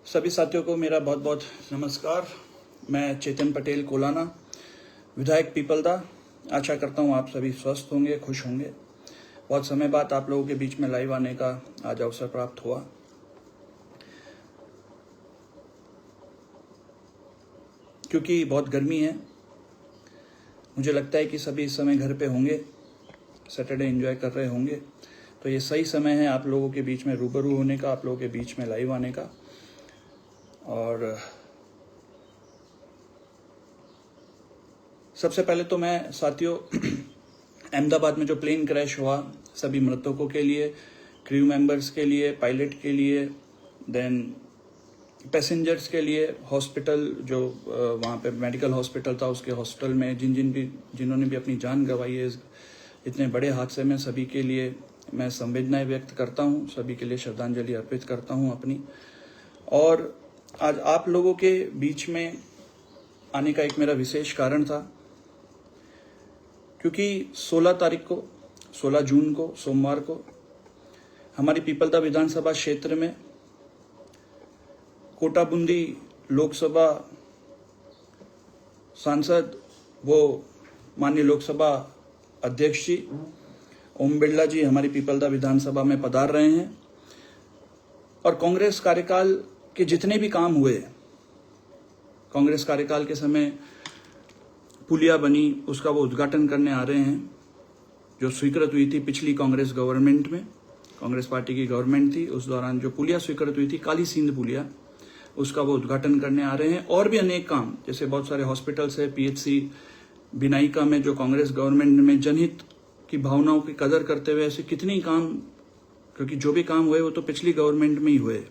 सभी साथियों को मेरा बहुत बहुत नमस्कार। मैं चेतन पटेल कोलाना, विधायक पीपलदा। आशा करता हूँ आप सभी स्वस्थ होंगे, खुश होंगे। बहुत समय बाद आप लोगों के बीच में लाइव आने का आज अवसर प्राप्त हुआ। क्योंकि बहुत गर्मी है, मुझे लगता है कि सभी इस समय घर पे होंगे, सैटरडे एंजॉय कर रहे होंगे, तो ये सही समय है आप लोगों के बीच में रूबरू होने का, आप लोगों के बीच में लाइव आने का। और सबसे पहले तो मैं साथियों अहमदाबाद में जो प्लेन क्रैश हुआ, सभी मृतकों के लिए, क्रू मेंबर्स के लिए, पायलट के लिए, देन पैसेंजर्स के लिए, हॉस्पिटल जो वहाँ पे मेडिकल हॉस्पिटल था, उसके हॉस्पिटल में जिन्होंने भी अपनी जान गंवाई है इतने बड़े हादसे में, सभी के लिए मैं संवेदनाएं व्यक्त करता हूँ, सभी के लिए श्रद्धांजलि अर्पित करता हूँ अपनी। और आज आप लोगों के बीच में आने का एक मेरा विशेष कारण था, क्योंकि 16 जून को सोमवार को हमारी पीपलदा विधानसभा क्षेत्र में कोटा बूंदी लोकसभा सांसद वो माननीय लोकसभा अध्यक्ष जी ओम बिरला जी हमारी पीपलदा विधानसभा में पधार रहे हैं। और कांग्रेस कार्यकाल के जितने भी काम हुए, कांग्रेस कार्यकाल के समय पुलिया बनी, उसका वो उद्घाटन करने आ रहे हैं, जो स्वीकृत हुई थी पिछली कांग्रेस गवर्नमेंट में, कांग्रेस पार्टी की गवर्नमेंट थी, उस दौरान जो पुलिया स्वीकृत हुई थी, काली सिंध पुलिया, उसका वो उद्घाटन करने आ रहे हैं। और भी अनेक काम, जैसे बहुत सारे हॉस्पिटल्स है, पीएचसी बिनाइका में जो कांग्रेस गवर्नमेंट में जनहित की भावनाओं की कदर करते हुए ऐसे कितने काम, क्योंकि जो भी काम हुए वो तो पिछली गवर्नमेंट में ही हुए,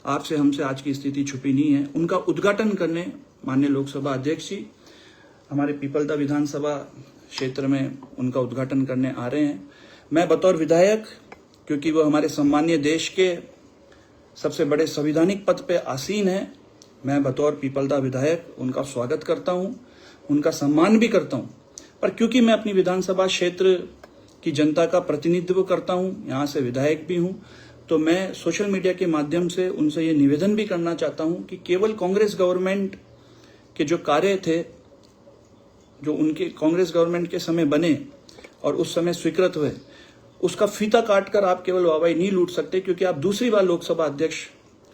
आपसे हमसे आज की स्थिति छुपी नहीं है, उनका उद्घाटन करने माननीय लोकसभा अध्यक्ष जी हमारे पीपलदा विधानसभा क्षेत्र में उनका उद्घाटन करने आ रहे हैं। मैं बतौर विधायक, क्योंकि वो हमारे सम्मानीय देश के सबसे बड़े संवैधानिक पद पे आसीन है, मैं बतौर पीपलदा विधायक उनका स्वागत करता हूं, उनका सम्मान भी करता हूं। पर क्योंकि मैं अपनी विधानसभा क्षेत्र की जनता का प्रतिनिधित्व करता हूं, यहां से विधायक भी हूं, तो मैं सोशल मीडिया के माध्यम से उनसे ये निवेदन भी करना चाहता हूं कि केवल कांग्रेस गवर्नमेंट के जो कार्य थे, जो उनके कांग्रेस गवर्नमेंट के समय बने और उस समय स्वीकृत हुए, उसका फीता काटकर आप केवल वाहवाही नहीं लूट सकते, क्योंकि आप दूसरी बार लोकसभा अध्यक्ष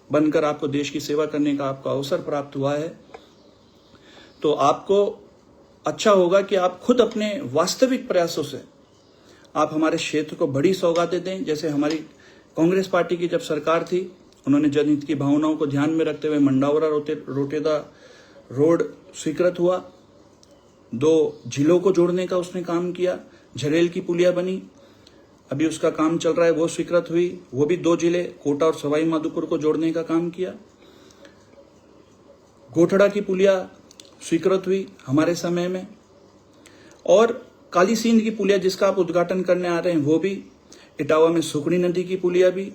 बनकर आपको देश की सेवा करने का आपको अवसर प्राप्त हुआ है। तो आपको अच्छा होगा कि आप खुद अपने वास्तविक प्रयासों से आप हमारे क्षेत्र को बड़ी सौगातें दें। जैसे हमारी कांग्रेस पार्टी की जब सरकार थी, उन्होंने जनहित की भावनाओं को ध्यान में रखते हुए मंडावरा रोटेदा रोड स्वीकृत हुआ, 2 जिलों को जोड़ने का उसने काम किया, झरेल की पुलिया बनी, अभी उसका काम चल रहा है, वो स्वीकृत हुई, वो भी 2 जिले कोटा और सवाई माधोपुर को जोड़ने का काम किया। गोठड़ा की पुलिया स्वीकृत हुई हमारे समय में, और काली सिंध की पुलिया जिसका आप उद्घाटन करने आ रहे हैं वो भी, इटावा में सुकड़ी नदी की पुलिया भी।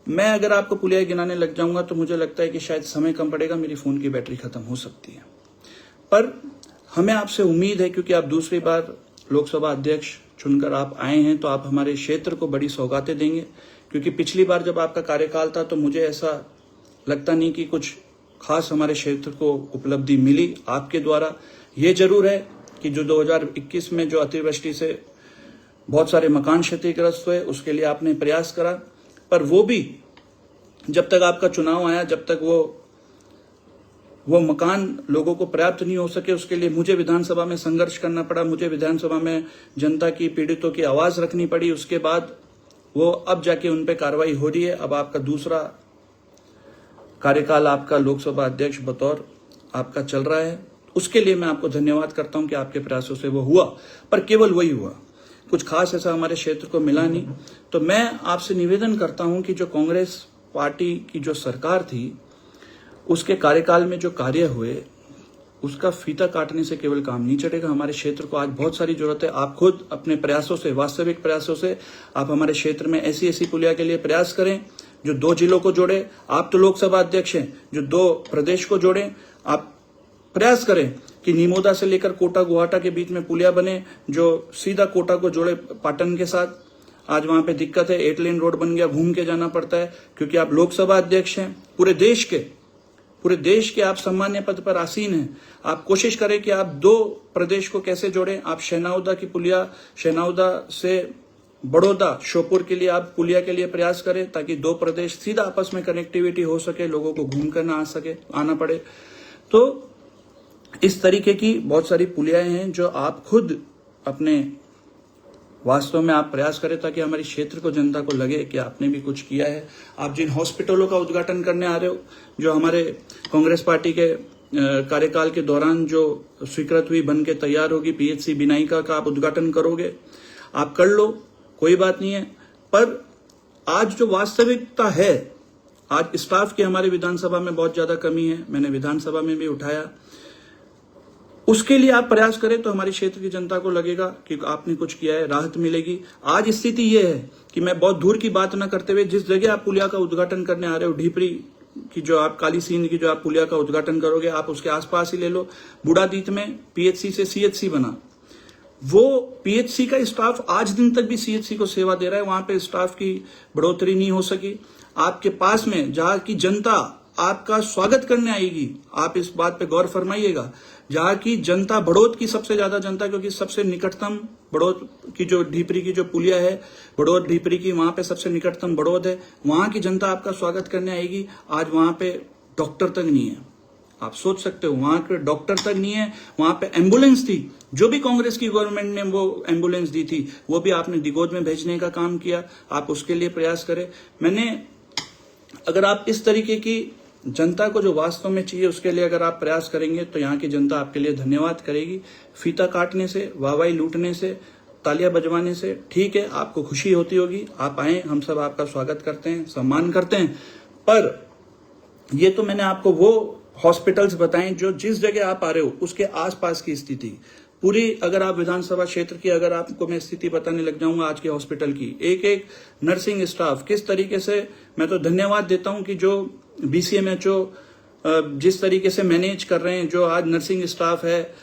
मैं अगर आपको पुलिया गिनाने लग जाऊंगा तो मुझे लगता है कि शायद समय कम पड़ेगा, मेरी फोन की बैटरी खत्म हो सकती है। पर हमें आपसे उम्मीद है, क्योंकि आप दूसरी बार लोकसभा अध्यक्ष चुनकर आप आए हैं, तो आप हमारे क्षेत्र को बड़ी सौगातें देंगे। क्योंकि पिछली बार जब आपका कार्यकाल था तो मुझे ऐसा लगता नहीं कि कुछ खास हमारे क्षेत्र को उपलब्धि मिली आपके द्वारा। ये जरूर है कि जो 2021 में जो अतिवृष्टि से बहुत सारे मकान क्षतिग्रस्त हुए, उसके लिए आपने प्रयास करा, पर वो भी जब तक आपका चुनाव आया, जब तक वो मकान लोगों को पर्याप्त नहीं हो सके, उसके लिए मुझे विधानसभा में संघर्ष करना पड़ा, मुझे विधानसभा में जनता की, पीड़ितों की आवाज रखनी पड़ी। उसके बाद वो अब जाके उन पे कार्रवाई हो रही है। अब आपका दूसरा कार्यकाल आपका लोकसभा अध्यक्ष बतौर आपका चल रहा है, उसके लिए मैं आपको धन्यवाद करता हूं कि आपके प्रयासों से वो हुआ, पर केवल वही हुआ, कुछ खास ऐसा हमारे क्षेत्र को मिला नहीं। तो मैं आपसे निवेदन करता हूं कि जो कांग्रेस पार्टी की जो सरकार थी, उसके कार्यकाल में जो कार्य हुए, उसका फीता काटने से केवल काम नहीं चलेगा। हमारे क्षेत्र को आज बहुत सारी जरूरत है। आप खुद अपने प्रयासों से, वास्तविक प्रयासों से आप हमारे क्षेत्र में ऐसी पुलिया के लिए प्रयास करें जो 2 जिलों को जोड़े। आप तो लोकसभा अध्यक्ष हैं, जो 2 प्रदेश को जोड़े। आप प्रयास करें कि निमोदा से लेकर कोटा गुवाहाटा के बीच में पुलिया बने, जो सीधा कोटा को जोड़े पाटन के साथ। आज वहां पे दिक्कत है, 8 लेन रोड बन गया, घूम के जाना पड़ता है, क्योंकि आप लोकसभा अध्यक्ष हैं, पूरे देश के आप सम्मान्य पद पर आसीन हैं। आप कोशिश करें कि आप 2 प्रदेश को कैसे जोड़ें। आप शहनाउदा की पुलिया, शहनाउदा से बड़ौदा, श्योपुर के लिए आप पुलिया के लिए प्रयास करें, ताकि 2 प्रदेश सीधा आपस में कनेक्टिविटी हो सके, लोगों को घूम कर ना आना पड़े। तो इस तरीके की बहुत सारी पुलियाएं हैं जो आप खुद अपने वास्तव में आप प्रयास करें, ताकि हमारी क्षेत्र को, जनता को लगे कि आपने भी कुछ किया है। आप जिन हॉस्पिटलों का उद्घाटन करने आ रहे हो, जो हमारे कांग्रेस पार्टी के कार्यकाल के दौरान जो स्वीकृत हुई, बन के तैयार होगी, पीएचसी बिनाइका का आप उद्घाटन करोगे, आप कर लो, कोई बात नहीं है। पर आज जो वास्तविकता है, आज स्टाफ की हमारे विधानसभा में बहुत ज्यादा कमी है, मैंने विधानसभा में भी उठाया। उसके लिए आप प्रयास करें तो हमारे क्षेत्र की जनता को लगेगा कि आपने कुछ किया है, राहत मिलेगी। आज स्थिति यह है कि मैं बहुत दूर की बात न करते हुए, जिस जगह आप पुलिया का उद्घाटन करने आ रहे हो, ढीपरी की जो आप काली सींध की जो आप पुलिया का उद्घाटन करोगे, आप उसके आसपास ही ले लो। बूढ़ादीत में पीएचसी से सीएचसी बना, वो पीएचसी का स्टाफ आज दिन तक भी सीएचसी को सेवा दे रहा है, वहां पे स्टाफ की बढ़ोतरी नहीं हो सकी। आपके पास में जहां की जनता आपका स्वागत करने आएगी, आप इस बात पे गौर फरमाइएगा, जहां की जनता, बड़ौद की सबसे ज्यादा जनता, क्योंकि सबसे निकटतम बड़ौद की जो ढीपरी की जो पुलिया है, बड़ौद ढीपरी की, वहां पे सबसे निकटतम बड़ौद है, वहां की जनता आपका स्वागत करने आएगी। आज वहां पे डॉक्टर तक नहीं है, आप सोच सकते हो, वहां पे डॉक्टर तक नहीं है। वहां पे एम्बुलेंस थी, जो भी कांग्रेस की गवर्नमेंट ने वो एम्बुलेंस दी थी, वो भी आपने दिगोद में भेजने का काम किया। आप उसके लिए प्रयास करें। अगर आप इस तरीके की जनता को जो वास्तव में चाहिए, उसके लिए अगर आप प्रयास करेंगे, तो यहाँ की जनता आपके लिए धन्यवाद करेगी। फीता काटने से, वाहवाही लूटने से, तालियां बजवाने से ठीक है, आपको खुशी होती होगी, आप आए, हम सब आपका स्वागत करते हैं, सम्मान करते हैं। पर ये तो मैंने आपको वो हॉस्पिटल्स बताएं जो जिस जगह आप आ रहे हो उसके आसपास की स्थिति पूरी, अगर आप विधानसभा क्षेत्र की, अगर आपको मैं स्थिति बताने लग जाऊंगा आज के हॉस्पिटल की, एक एक नर्सिंग स्टाफ किस तरीके से, मैं तो धन्यवाद देता हूं कि जो बीसीएमएचओ जिस तरीके से मैनेज कर रहे हैं, जो आज नर्सिंग स्टाफ है,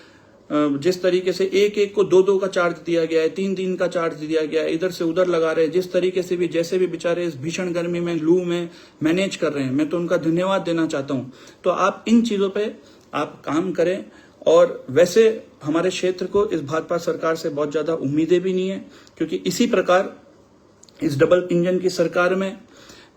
जिस तरीके से एक एक को 2-2 का चार्ज दिया गया है, 3-3 का चार्ज दिया गया है, इधर से उधर लगा रहे हैं, जिस तरीके से भी, जैसे भी बेचारे इस भीषण गर्मी में, लू में मैनेज कर रहे हैं, मैं तो उनका धन्यवाद देना चाहता हूं। तो आप इन चीजों पे आप काम करें। और वैसे हमारे क्षेत्र को इस भाजपा सरकार से बहुत ज्यादा उम्मीदें भी नहीं है, क्योंकि इसी प्रकार इस डबल इंजन की सरकार में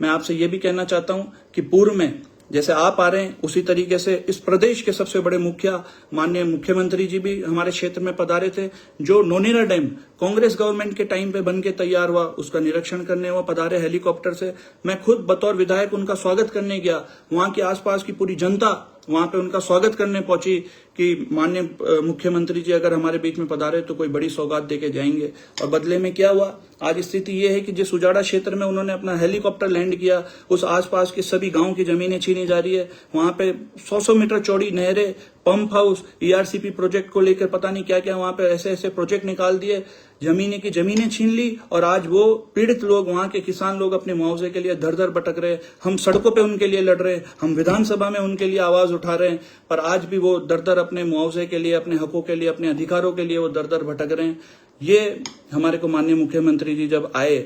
मैं आपसे ये भी कहना चाहता हूं कि पूर्व में जैसे आप आ रहे हैं, उसी तरीके से इस प्रदेश के सबसे बड़े मुखिया माननीय मुख्यमंत्री जी भी हमारे क्षेत्र में पधारे थे। जो नोनेरा डैम कांग्रेस गवर्नमेंट के टाइम पे बन के तैयार हुआ, उसका निरीक्षण करने हुआ पधारे हेलीकॉप्टर से। मैं खुद बतौर विधायक उनका स्वागत करने गया, वहां के आसपास की पूरी जनता वहां पे उनका स्वागत करने पहुंची कि माननीय मुख्यमंत्री जी अगर हमारे बीच में पधारे तो कोई बड़ी सौगात देके जाएंगे। और बदले में क्या हुआ, आज स्थिति ये है कि जिस उजाड़ा क्षेत्र में उन्होंने अपना हेलीकॉप्टर लैंड किया, उस आसपास के सभी गांव की जमीनें छीनी जा रही है। वहां पे 100-100 मीटर चौड़ी नहरें, पंप हाउस, ईआरसीपी प्रोजेक्ट को लेकर पता नहीं क्या क्या वहां पे ऐसे ऐसे प्रोजेक्ट निकाल दिए, जमीनें छीन ली। और आज वो पीड़ित लोग, वहां के किसान लोग अपने मुआवजे के लिए दर दर भटक रहे। हम सड़कों पे उनके लिए लड़ रहे हैं, हम विधानसभा में उनके लिए आवाज उठा रहे हैं, पर आज भी वो दर दर अपने मुआवजे के लिए, अपने हकों के लिए, अपने अधिकारों के लिए वो दर दर भटक रहे हैं। ये हमारे को माननीय मुख्यमंत्री जी जब आए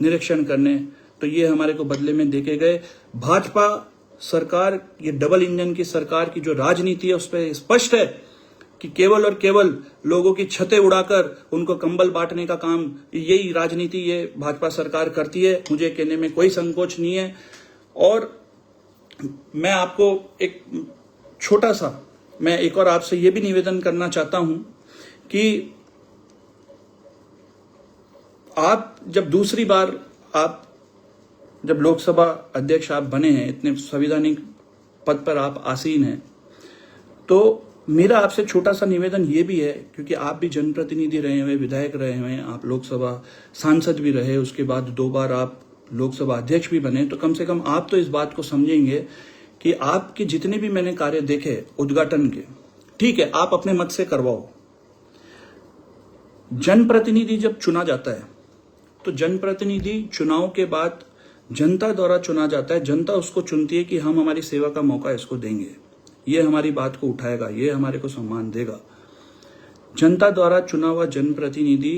निरीक्षण करने, तो ये हमारे को बदले में देके गए। भाजपा सरकार, ये डबल इंजन की सरकार की जो राजनीति है, उस पर स्पष्ट है कि केवल और केवल लोगों की छतें उड़ाकर उनको कंबल बांटने का काम, यही राजनीति ये भाजपा सरकार करती है। मुझे कहने में कोई संकोच नहीं है। और मैं आपको एक छोटा सा, मैं एक और आपसे ये भी निवेदन करना चाहता हूं कि आप जब दूसरी बार जब लोकसभा अध्यक्ष आप बने हैं, इतने संवैधानिक पद पर आप आसीन हैं, तो मेरा आपसे छोटा सा निवेदन ये भी है, क्योंकि आप भी जनप्रतिनिधि रहे हुए, विधायक रहे हुए, आप लोकसभा सांसद भी रहे, उसके बाद 2 बार आप लोकसभा अध्यक्ष भी बने, तो कम से कम आप तो इस बात को समझेंगे कि आपके जितने भी मैंने कार्य देखे उद्घाटन के, ठीक है, आप अपने मत से करवाओ। जनप्रतिनिधि जब चुना जाता है, तो जनप्रतिनिधि चुनाव के बाद जनता द्वारा चुना जाता है। जनता उसको चुनती है कि हम हमारी सेवा का मौका इसको देंगे, ये हमारी बात को उठाएगा, ये हमारे को सम्मान देगा। जनता द्वारा चुना हुआ जनप्रतिनिधि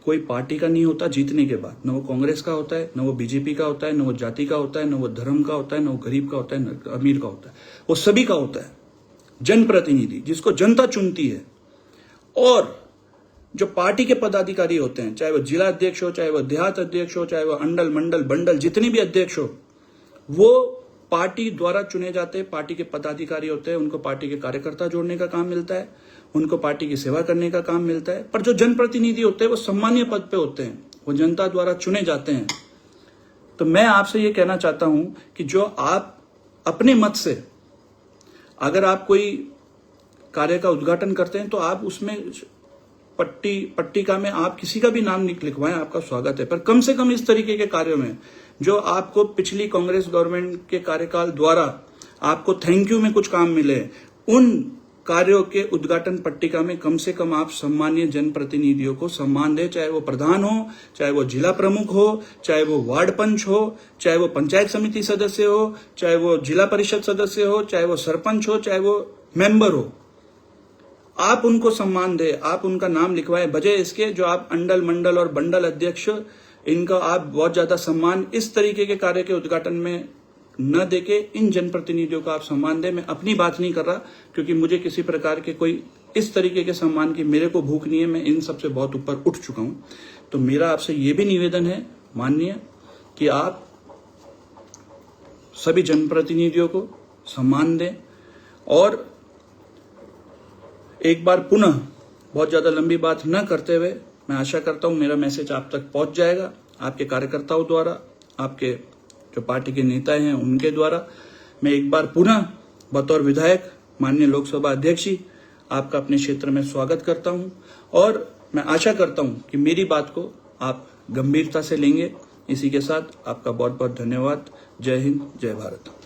कोई पार्टी का नहीं होता जीतने के बाद, न वो कांग्रेस का होता है, न वो बीजेपी का होता है, न वो जाति का होता है, न वो धर्म का होता है, न वो गरीब का होता है, न अमीर का होता है, वो सभी का होता है जनप्रतिनिधि, जिसको जनता चुनती है। और जो पार्टी के पदाधिकारी होते हैं, चाहे वो जिला अध्यक्ष हो, चाहे वो देहात अध्यक्ष हो, चाहे वो अंडल मंडल बंडल जितने भी अध्यक्ष हो, वो पार्टी द्वारा चुने जाते हैं, पार्टी के पदाधिकारी होते हैं। उनको पार्टी के कार्यकर्ता जोड़ने का काम मिलता है, उनको पार्टी की सेवा करने का काम मिलता है। पर जो जनप्रतिनिधि होते हैं वो सम्मानीय पद पे होते हैं, वो जनता द्वारा चुने जाते हैं। तो मैं आपसे ये कहना चाहता हूं कि जो आप अपने मत से अगर आप कोई कार्य का उद्घाटन करते हैं तो आप उसमें पट्टिका में आप किसी का भी नाम लिखवाएं, आपका स्वागत है। पर कम से कम इस तरीके के कार्यों में जो आपको पिछली कांग्रेस गवर्नमेंट के कार्यकाल द्वारा आपको थैंक यू में कुछ काम मिले, उन कार्यों के उद्घाटन पट्टिका में कम से कम आप सम्मानीय जनप्रतिनिधियों को सम्मान दें, चाहे वो प्रधान हो, चाहे वो जिला प्रमुख हो, चाहे वो वार्ड पंच हो, चाहे वो पंचायत समिति सदस्य हो, चाहे वो जिला परिषद सदस्य हो, चाहे वो सरपंच हो, चाहे वो मेंबर हो। आप उनको सम्मान दें, आप उनका नाम लिखवाएं, बजाय इसके जो आप अंडल मंडल और बंडल अध्यक्ष, इनका आप बहुत ज्यादा सम्मान इस तरीके के कार्य के उद्घाटन में न देके इन जनप्रतिनिधियों का आप सम्मान दें। मैं अपनी बात नहीं कर रहा, क्योंकि मुझे किसी प्रकार के कोई इस तरीके के सम्मान की मेरे को भूख नहीं है, मैं इन सबसे बहुत ऊपर उठ चुका हूं। तो मेरा आपसे ये भी निवेदन है माननीय कि आप सभी जनप्रतिनिधियों को सम्मान दें। और एक बार पुनः बहुत ज्यादा लंबी बात न करते हुए मैं आशा करता हूं मेरा मैसेज आप तक पहुंच जाएगा, आपके कार्यकर्ताओं द्वारा, आपके जो पार्टी के नेता हैं उनके द्वारा। मैं एक बार पुनः बतौर विधायक माननीय लोकसभा अध्यक्ष जी आपका अपने क्षेत्र में स्वागत करता हूं, और मैं आशा करता हूं कि मेरी बात को आप गंभीरता से लेंगे। इसी के साथ आपका बहुत बहुत धन्यवाद। जय हिंद, जय भारत।